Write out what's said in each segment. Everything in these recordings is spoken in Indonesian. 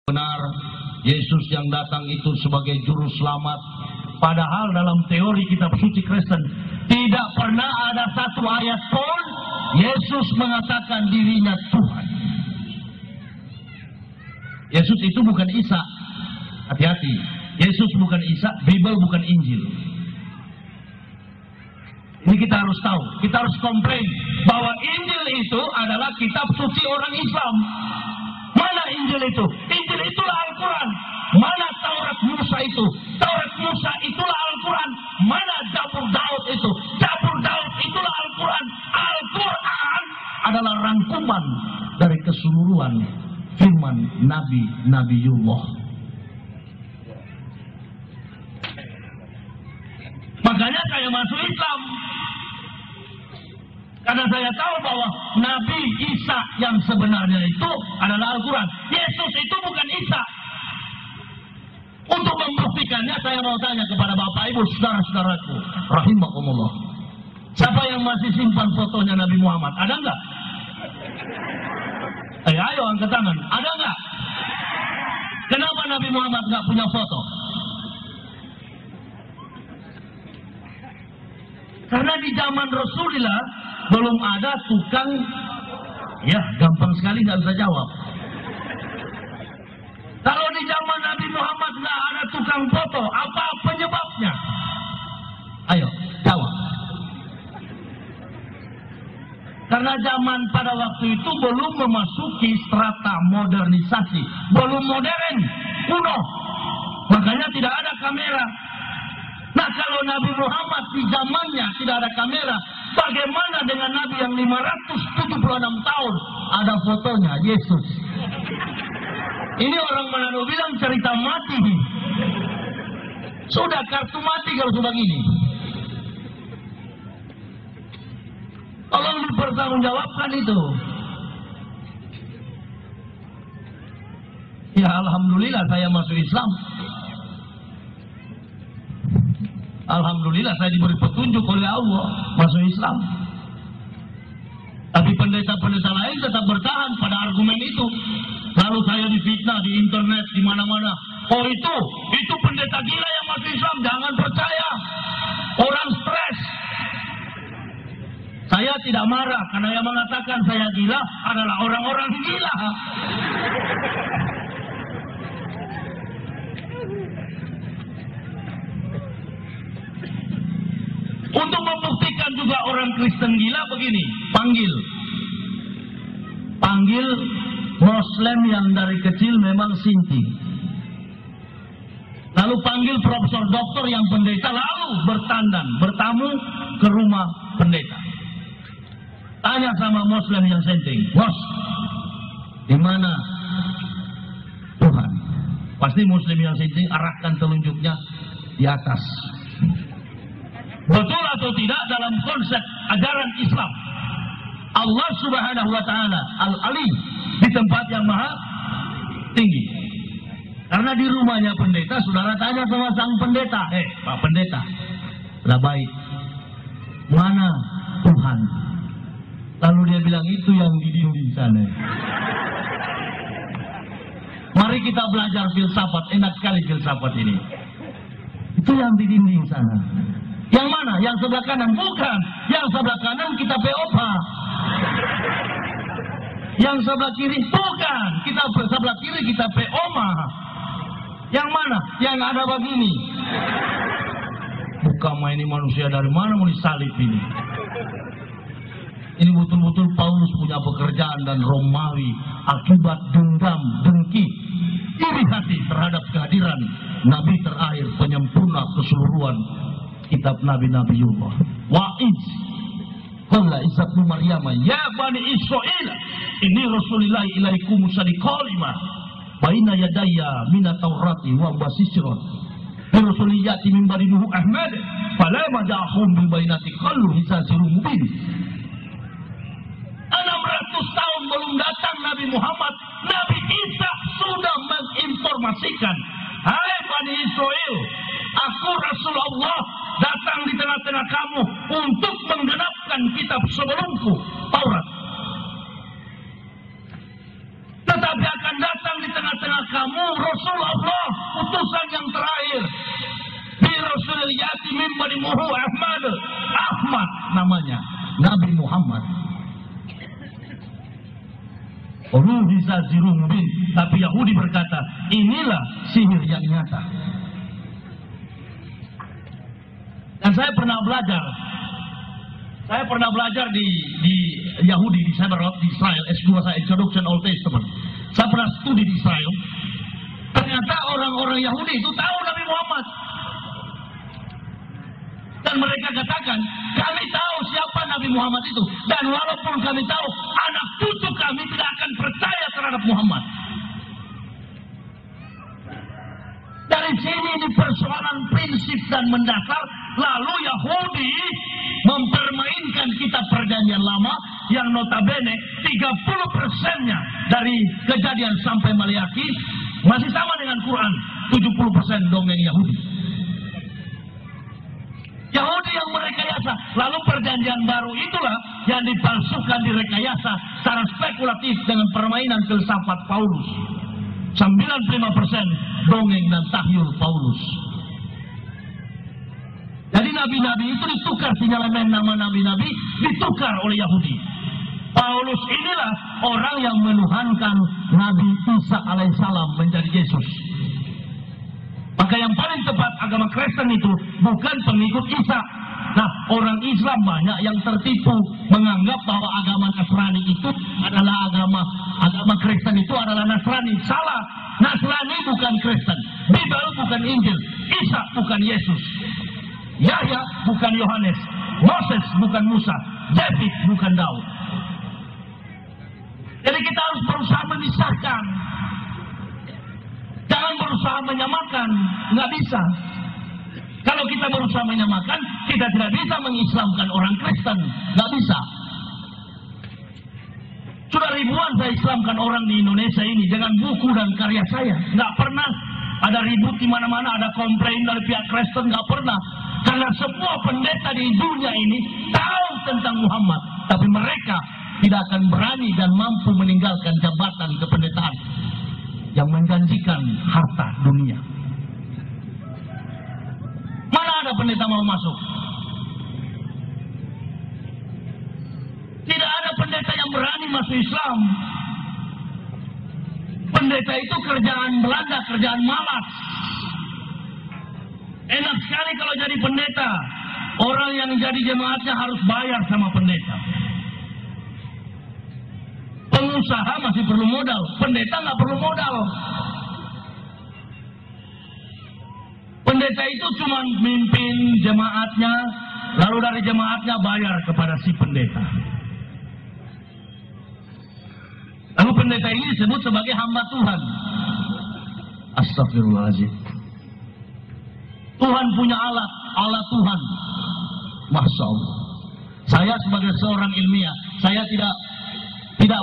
benar Yesus yang datang itu sebagai juru selamat. Padahal dalam teori kitab suci Kristen tidak pernah ada satu ayat pun Yesus mengatakan dirinya Tuhan. Yesus itu bukan Isa. Hati-hati, Yesus bukan Isa, Bible bukan Injil. Ini kita harus tahu, kita harus komplain bahwa Injil itu adalah kitab suci orang Islam. Mana Injil itu? Injil itulah Al-Quran. Mana Taurat Musa itu? Taurat Musa itulah Al-Quran. Mana Zabur Daud itu? Zabur Daud itulah Al-Quran. Al-Quran adalah rangkuman dari keseluruhan firman Nabiullah. Makanya saya masuk Islam. Karena saya tahu bahwa Nabi Isa yang sebenarnya itu adalah Al-Quran. Yesus itu bukan Isa. Untuk membuktikannya saya mau tanya kepada Bapak Ibu saudara-saudaraku rahimakumullah. Siapa yang masih simpan fotonya Nabi Muhammad? Ada enggak? Ayo angkat tangan. Ada enggak? Kenapa Nabi Muhammad enggak punya foto? Karena di zaman Rasulullah belum ada tukang, ya gampang sekali nggak bisa jawab. Kalau di zaman Nabi Muhammad nggak ada tukang foto, apa penyebabnya? Ayo jawab. Karena zaman pada waktu itu belum memasuki strata modernisasi, belum modern, kuno. Makanya tidak ada kamera. Nah kalau Nabi Muhammad di zamannya tidak ada kamera, bagaimana dengan Nabi yang 576 tahun ada fotonya, Yesus? Ini orang Manado bilang cerita mati. Sudah kartu mati kalau sudah gini. Tolong dipertanggungjawabkan itu. Ya alhamdulillah saya masuk Islam. Alhamdulillah saya diberi petunjuk oleh Allah masuk Islam. Tapi pendeta-pendeta lain tetap bertahan pada argumen itu. Lalu saya difitnah di internet di mana-mana. Oh itu pendeta gila yang masuk Islam, jangan percaya. Orang stres. Saya tidak marah karena yang mengatakan saya gila adalah orang-orang gila. Untuk membuktikan juga orang Kristen gila begini, panggil Muslim yang dari kecil memang sinting. Lalu panggil profesor doktor yang pendeta, lalu bertamu ke rumah pendeta. Tanya sama Muslim yang sinting, bos, di mana Tuhan? Pasti Muslim yang sinting arahkan telunjuknya di atas. Betul atau tidak dalam konsep ajaran Islam, Allah Subhanahu wa Ta'ala Al-Alim di tempat yang maha tinggi. Karena di rumahnya pendeta, saudara tanya sama sang pendeta, Pak pendeta, sudah baik, mana Tuhan? Lalu dia bilang, itu yang di dinding sana. Mari kita belajar filsafat, enak sekali filsafat ini. Itu yang di dinding sana. Yang mana? Yang sebelah kanan? Bukan. Yang sebelah kanan kita POPA. Yang sebelah kiri? Bukan. Kita sebelah kiri kita POMA. Yang mana? Yang ada begini. Bukan ini manusia dari mana mau disalib ini. Ini betul-betul Paulus punya pekerjaan dan Romawi akibat dendam, dengki, iri hati terhadap kehadiran Nabi terakhir penyempurna keseluruhan kitab Nabi-Nabiullah. Wa'iz qala Isa bin Maryam ya bani Israil inni rasulillah ilaikum musaddiqan baina yadayya minat taurati wa basisrat bi rasuliyati min bani Nuh Ahmad fala majahum bil bainati qallu hisasirun mubin. 600 tahun belum datang Nabi Muhammad, Nabi Isa sudah menginformasikan, hai Bani Israel, aku Rasulullah datang di tengah-tengah kamu untuk menggenapkan kitab sebelumku, Taurat. Tetapi akan datang di tengah-tengah kamu kamu Rasul Allah, utusan yang terakhir. Bi Rasulil yati min bani Ahmad. Ahmad namanya, Nabi Muhammad. Ruhisa zirun mubin. Tapi Yahudi berkata, inilah sihir yang nyata. Dan saya pernah belajar di Yahudi, di Israel, S2 saya, Introduction Old Testament. Saya pernah studi di Israel. Ternyata orang-orang Yahudi itu tahu Nabi Muhammad. Dan mereka katakan, kami tahu siapa Nabi Muhammad itu. Dan walaupun kami tahu, anak cucu kami tidak akan percaya terhadap Muhammad. Dari sini ini persoalan prinsip dan mendasar. Lalu Yahudi mempermainkan kitab perjanjian lama yang notabene 30%-nya dari Kejadian sampai Maleakhi masih sama dengan Quran. 70% dongeng Yahudi. Yahudi yang merekayasa. Lalu perjanjian baru itulah yang dipalsukan, direkayasa secara spekulatif dengan permainan filsafat Paulus. 95% dongeng dan tahyul Paulus. Jadi nabi-nabi itu ditukar, sinyalemen nama nabi-nabi ditukar oleh Yahudi. Paulus inilah orang yang menuhankan Nabi Isa alaihissalam menjadi Yesus. Maka yang paling tepat agama Kristen itu bukan pengikut Isa. Nah, orang Islam banyak yang tertipu menganggap bahwa agama Nasrani itu adalah agama Kristen itu adalah Nasrani. Salah. Nasrani bukan Kristen. Bible bukan Injil. Isa bukan Yesus. Yahya bukan Yohanes. Moses bukan Musa. David bukan Daud. Jadi kita harus berusaha memisahkan. Jangan berusaha menyamakan. Nggak bisa. Kalau kita berusaha menyamakan, kita tidak bisa mengislamkan orang Kristen. Nggak bisa. Sudah ribuan saya islamkan orang di Indonesia ini dengan buku dan karya saya. Nggak pernah ada ribut di mana-mana, ada komplain dari pihak Kristen, nggak pernah. Karena semua pendeta di dunia ini tahu tentang Muhammad, tapi mereka tidak akan berani dan mampu meninggalkan jabatan kependetaan yang menjanjikan harta dunia. Mana ada pendeta mau masuk? Tidak ada pendeta yang berani masuk Islam. Pendeta itu kerjaan Belanda, kerjaan malas. Enak sekali kalau jadi pendeta. Orang yang jadi jemaatnya harus bayar sama pendeta. Pengusaha masih perlu modal, pendeta nggak perlu modal. Pendeta itu cuma mimpin jemaatnya, lalu dari jemaatnya bayar kepada si pendeta. Lalu pendeta ini disebut sebagai hamba Tuhan. Astagfirullahaladzim. Tuhan punya alat, alat Tuhan. Masya Allah. Saya sebagai seorang ilmiah, saya tidak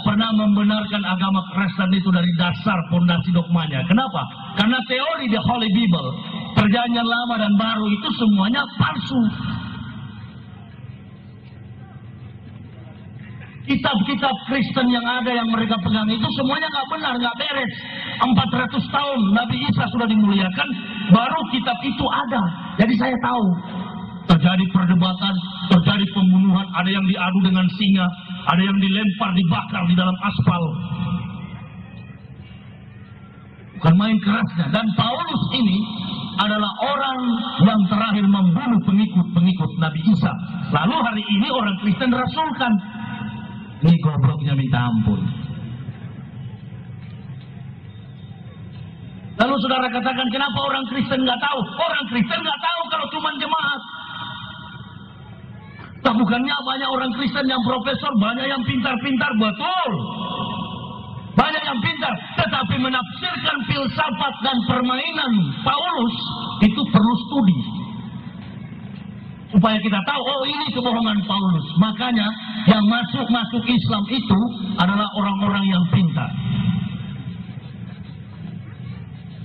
pernah membenarkan agama Kristen itu dari dasar fondasi dogmanya. Kenapa? Karena teori the Holy Bible, perjanjian lama dan baru itu semuanya palsu. Kitab-kitab Kristen yang ada yang mereka pegang itu semuanya nggak benar, nggak beres. 400 tahun Nabi Isa sudah dimuliakan, baru kitab itu ada. Jadi saya tahu terjadi perdebatan, terjadi pembunuhan, ada yang diadu dengan singa, ada yang dilempar, dibakar di dalam aspal. Bukan main kerasnya. Dan Paulus ini adalah orang yang terakhir membunuh pengikut Nabi Isa. Lalu hari ini orang Kristen rasulkan. Ini gobloknya minta ampun. Lalu saudara katakan, kenapa orang Kristen nggak tahu? Orang Kristen nggak tahu kalau cuma jemaat. Nah, bukannya banyak orang Kristen yang profesor, banyak yang pintar-pintar, betul. Banyak yang pintar, tetapi menafsirkan filsafat dan permainan Paulus itu perlu studi. Supaya kita tahu, oh ini kebohongan Paulus. Makanya yang masuk Islam itu adalah orang-orang yang pintar.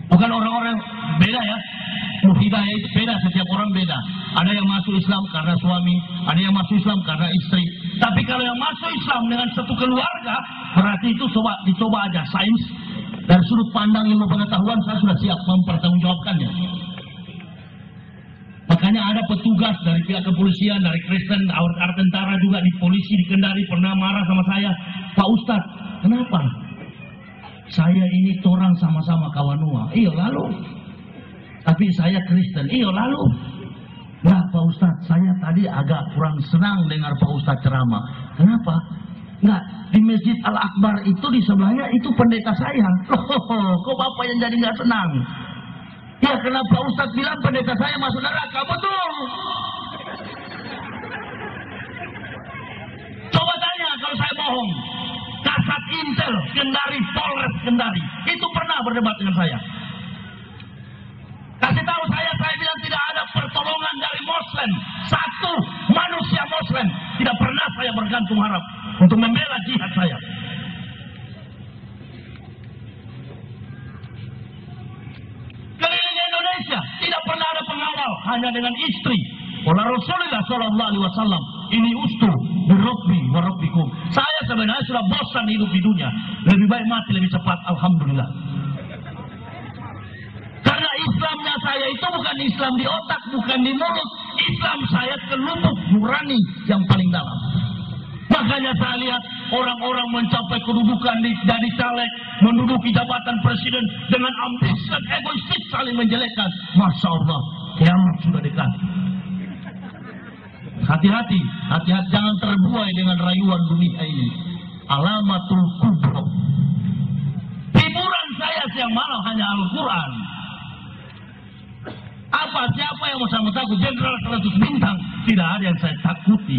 Bukan orang-orang beda ya. Hidayah itu beda, setiap orang beda. Ada yang masuk Islam karena suami, ada yang masuk Islam karena istri. Tapi kalau yang masuk Islam dengan satu keluarga, berarti itu dicoba aja sains. Dari sudut pandang ilmu pengetahuan saya sudah siap mempertanggungjawabkannya. Makanya ada petugas dari pihak kepolisian, dari Kristen, awak tentara juga di polisi di Kendari pernah marah sama saya. Pak Ustadz, kenapa? Saya ini torang sama-sama kawanua. Iya lalu. Tapi saya Kristen. Iya lalu. Nah Pak Ustadz, saya tadi agak kurang senang dengar Pak Ustadz ceramah. Kenapa? Enggak, di Masjid Al-Akbar itu di sebelahnya itu pendeta saya. Loh, kok Bapak yang jadi nggak senang? Ya karena Pak Ustadz bilang pendeta saya masuk neraka. Betul. Coba tanya kalau saya bohong. Kasat Intel Kendari, Polres Kendari itu pernah berdebat dengan saya. Kasih tahu saya bilang tidak ada pertolongan dari Muslim. Satu manusia Muslim tidak pernah saya bergantung harap untuk membela jihad saya. Keliling Indonesia tidak pernah ada pengawal, hanya dengan istri. Oleh Rasulullah Sallallahu Alaihi Wasallam, ini ustu birobbi warobbikum. Saya sebenarnya sudah bosan hidup di dunia. Lebih baik mati lebih cepat. Alhamdulillah. Karena Islamnya saya itu bukan Islam di otak, bukan di mulut. Islam saya ke lubuk nurani yang paling dalam. Makanya saya lihat orang-orang mencapai kedudukan dari caleg, menduduki jabatan presiden dengan ambisi dan egoistik saling menjelekkan. Masya Allah, kiamat sudah dekat. Hati-hati, jangan terbuai dengan rayuan dunia ini. Alamatul kubra. Hiburan saya siang malam hanya Al-Quran. Siapa yang mau sama takut? Jenderal 100 bintang. Tidak ada yang saya takuti.